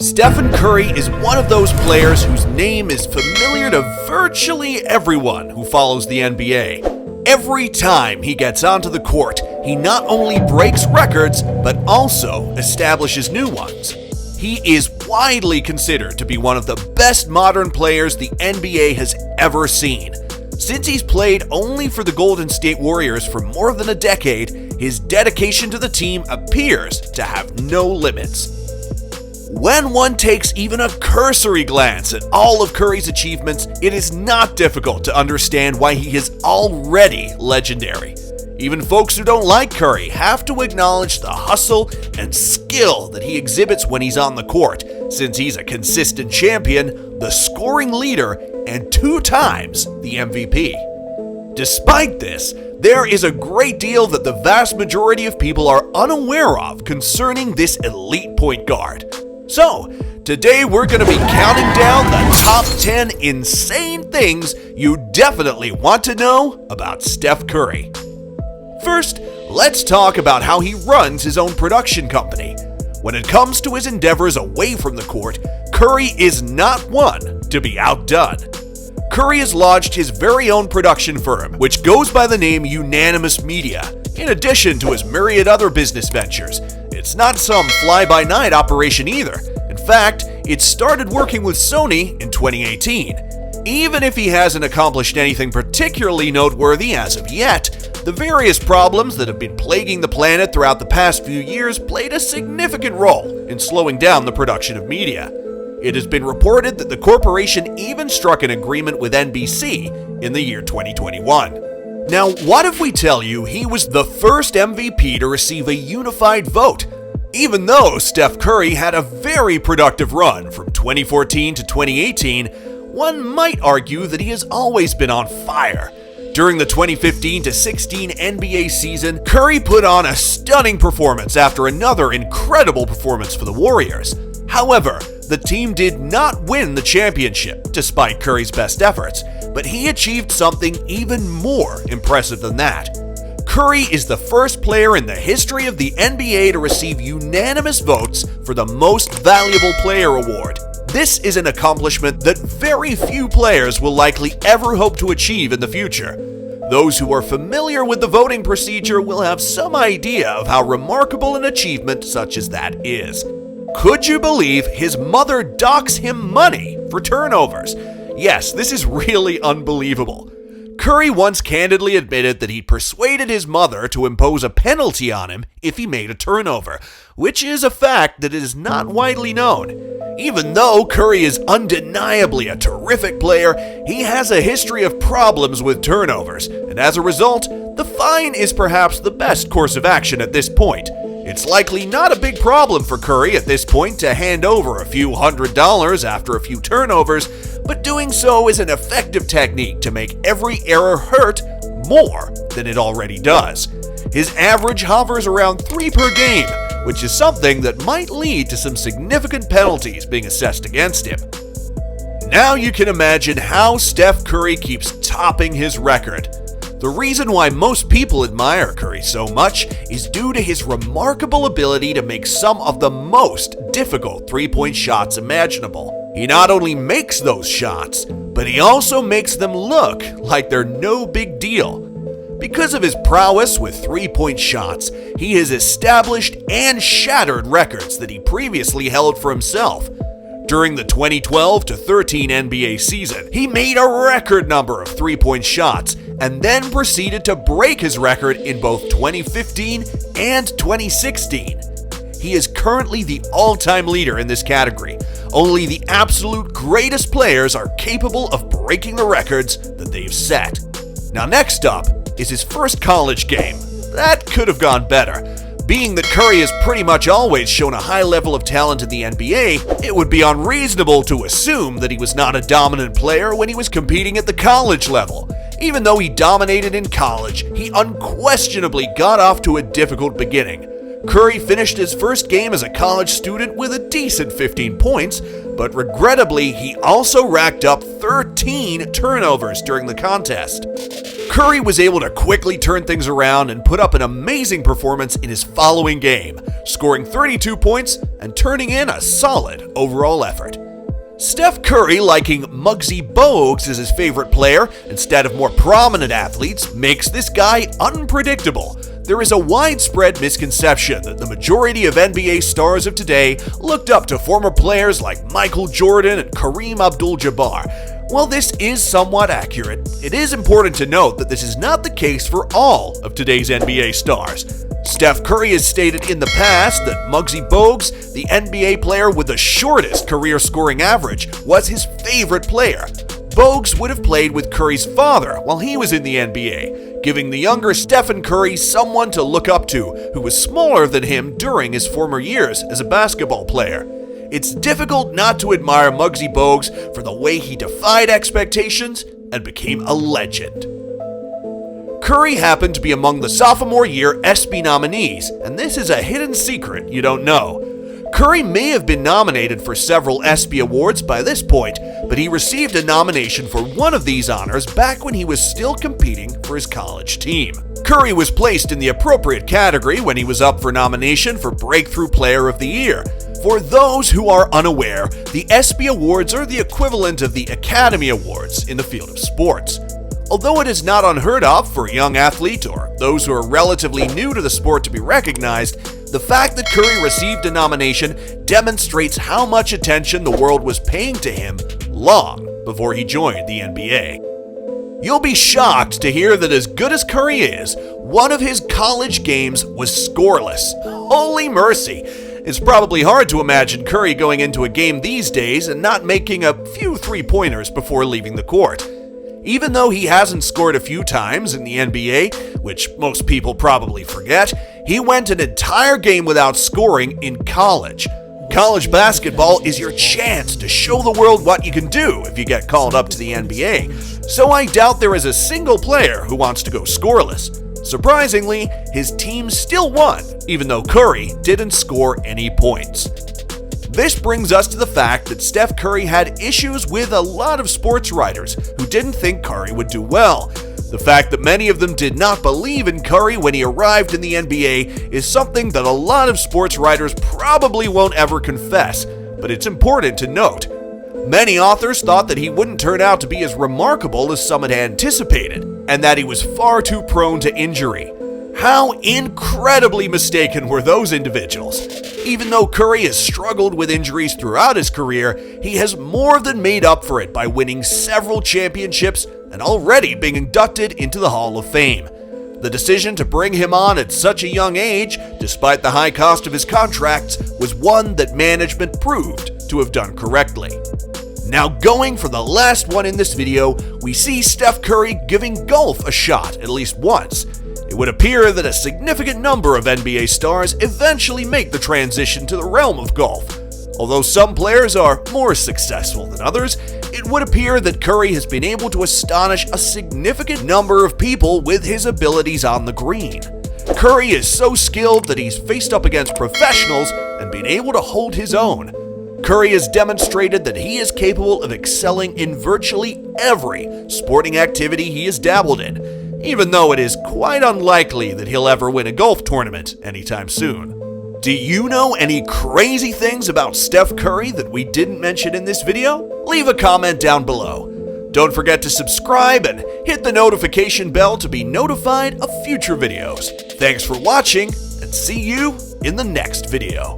Stephen Curry is one of those players whose name is familiar to virtually everyone who follows the NBA. Every time he gets onto the court, he not only breaks records, but also establishes new ones. He is widely considered to be one of the best modern players the NBA has ever seen. Since he's played only for the Golden State Warriors for more than a decade, his dedication to the team appears to have no limits. When one takes even a cursory glance at all of Curry's achievements, it is not difficult to understand why he is already legendary. Even folks who don't like Curry have to acknowledge the hustle and skill that he exhibits when he's on the court, since he's a consistent champion, the scoring leader, and 2 times the MVP. Despite this, there is a great deal that the vast majority of people are unaware of concerning this elite point guard. So, today we're going to be counting down the top 10 insane things you definitely want to know about Steph Curry. First, let's talk about how he runs his own production company. When it comes to his endeavors away from the court, Curry is not one to be outdone. Curry has launched his very own production firm, which goes by the name Unanimous Media, in addition to his myriad other business ventures. It's not some fly-by-night operation either. In fact, it started working with Sony in 2018. Even if he hasn't accomplished anything particularly noteworthy as of yet, the various problems that have been plaguing the planet throughout the past few years played a significant role in slowing down the production of media. It has been reported that the corporation even struck an agreement with NBC in the year 2021. Now, what if we tell you he was the first MVP to receive a unified vote? Even though Steph Curry had a very productive run from 2014 to 2018, one might argue that he has always been on fire. During the 2015 to 16 NBA season, Curry put on a stunning performance after another incredible performance for the Warriors. However, the team did not win the championship, despite Curry's best efforts, but he achieved something even more impressive than that. Curry is the first player in the history of the NBA to receive unanimous votes for the Most Valuable Player award. This is an accomplishment that very few players will likely ever hope to achieve in the future. Those who are familiar with the voting procedure will have some idea of how remarkable an achievement such as that is. Could you believe his mother docks him money for turnovers? Yes, this is really unbelievable. Curry once candidly admitted that he persuaded his mother to impose a penalty on him if he made a turnover, which is a fact that is not widely known. Even though Curry is undeniably a terrific player, he has a history of problems with turnovers, and as a result, the fine is perhaps the best course of action at this point. It's likely not a big problem for Curry at this point to hand over a few $100s after a few turnovers, but doing so is an effective technique to make every error hurt more than it already does. His average hovers around 3 per game, which is something that might lead to some significant penalties being assessed against him. Now you can imagine how Steph Curry keeps topping his record. The reason why most people admire Curry so much is due to his remarkable ability to make some of the most difficult three-point shots imaginable. He not only makes those shots, but he also makes them look like they're no big deal. Because of his prowess with three-point shots, he has established and shattered records that he previously held for himself. During the 2012 to 13 NBA season, he made a record number of three-point shots and then proceeded to break his record in both 2015 and 2016. He is currently the all-time leader in this category. Only the absolute greatest players are capable of breaking the records that they've set. Now next up is his first college game. That could have gone better. Being that Curry has pretty much always shown a high level of talent in the NBA, it would be unreasonable to assume that he was not a dominant player when he was competing at the college level. Even though he dominated in college, he unquestionably got off to a difficult beginning. Curry finished his first game as a college student with a decent 15 points, but regrettably, he also racked up 13 turnovers during the contest. Curry was able to quickly turn things around and put up an amazing performance in his following game, scoring 32 points and turning in a solid overall effort. Steph Curry, liking Muggsy Bogues as his favorite player instead of more prominent athletes, makes this guy unpredictable. There is a widespread misconception that the majority of NBA stars of today looked up to former players like Michael Jordan and Kareem Abdul-Jabbar. While this is somewhat accurate, it is important to note that this is not the case for all of today's NBA stars. Steph Curry has stated in the past that Muggsy Bogues, the NBA player with the shortest career scoring average, was his favorite player. Bogues would have played with Curry's father while he was in the NBA, giving the younger Stephen Curry someone to look up to who was smaller than him during his former years as a basketball player. It's difficult not to admire Muggsy Bogues for the way he defied expectations and became a legend. Curry happened to be among the sophomore year ESPY nominees, and this is a hidden secret you don't know. Curry may have been nominated for several ESPY awards by this point, but he received a nomination for one of these honors back when he was still competing for his college team. Curry was placed in the appropriate category when he was up for nomination for Breakthrough Player of the Year. For those who are unaware, the ESPY Awards are the equivalent of the Academy Awards in the field of sports. Although it is not unheard of for a young athlete or those who are relatively new to the sport to be recognized, the fact that Curry received a nomination demonstrates how much attention the world was paying to him long before he joined the NBA. You'll be shocked to hear that as good as Curry is, one of his college games was scoreless. Holy mercy! It's probably hard to imagine Curry going into a game these days and not making a few three-pointers before leaving the court. Even though he hasn't scored a few times in the NBA, which most people probably forget, he went an entire game without scoring in college. College basketball is your chance to show the world what you can do if you get called up to the NBA, so I doubt there is a single player who wants to go scoreless. Surprisingly, his team still won, even though Curry didn't score any points. This brings us to the fact that Steph Curry had issues with a lot of sports writers who didn't think Curry would do well. The fact that many of them did not believe in Curry when he arrived in the NBA is something that a lot of sports writers probably won't ever confess, but it's important to note. Many authors thought that he wouldn't turn out to be as remarkable as some had anticipated, and that he was far too prone to injury. How incredibly mistaken were those individuals? Even though Curry has struggled with injuries throughout his career, he has more than made up for it by winning several championships and already being inducted into the Hall of Fame. The decision to bring him on at such a young age, despite the high cost of his contracts, was one that management proved to have done correctly. Now, going for the last one in this video, we see Steph Curry giving golf a shot at least once. It would appear that a significant number of NBA stars eventually make the transition to the realm of golf. Although some players are more successful than others, it would appear that Curry has been able to astonish a significant number of people with his abilities on the green. Curry is so skilled that he's faced up against professionals and been able to hold his own. Curry has demonstrated that he is capable of excelling in virtually every sporting activity he has dabbled in, even though it is quite unlikely that he'll ever win a golf tournament anytime soon. Do you know any crazy things about Steph Curry that we didn't mention in this video? Leave a comment down below. Don't forget to subscribe and hit the notification bell to be notified of future videos. Thanks for watching, and see you in the next video.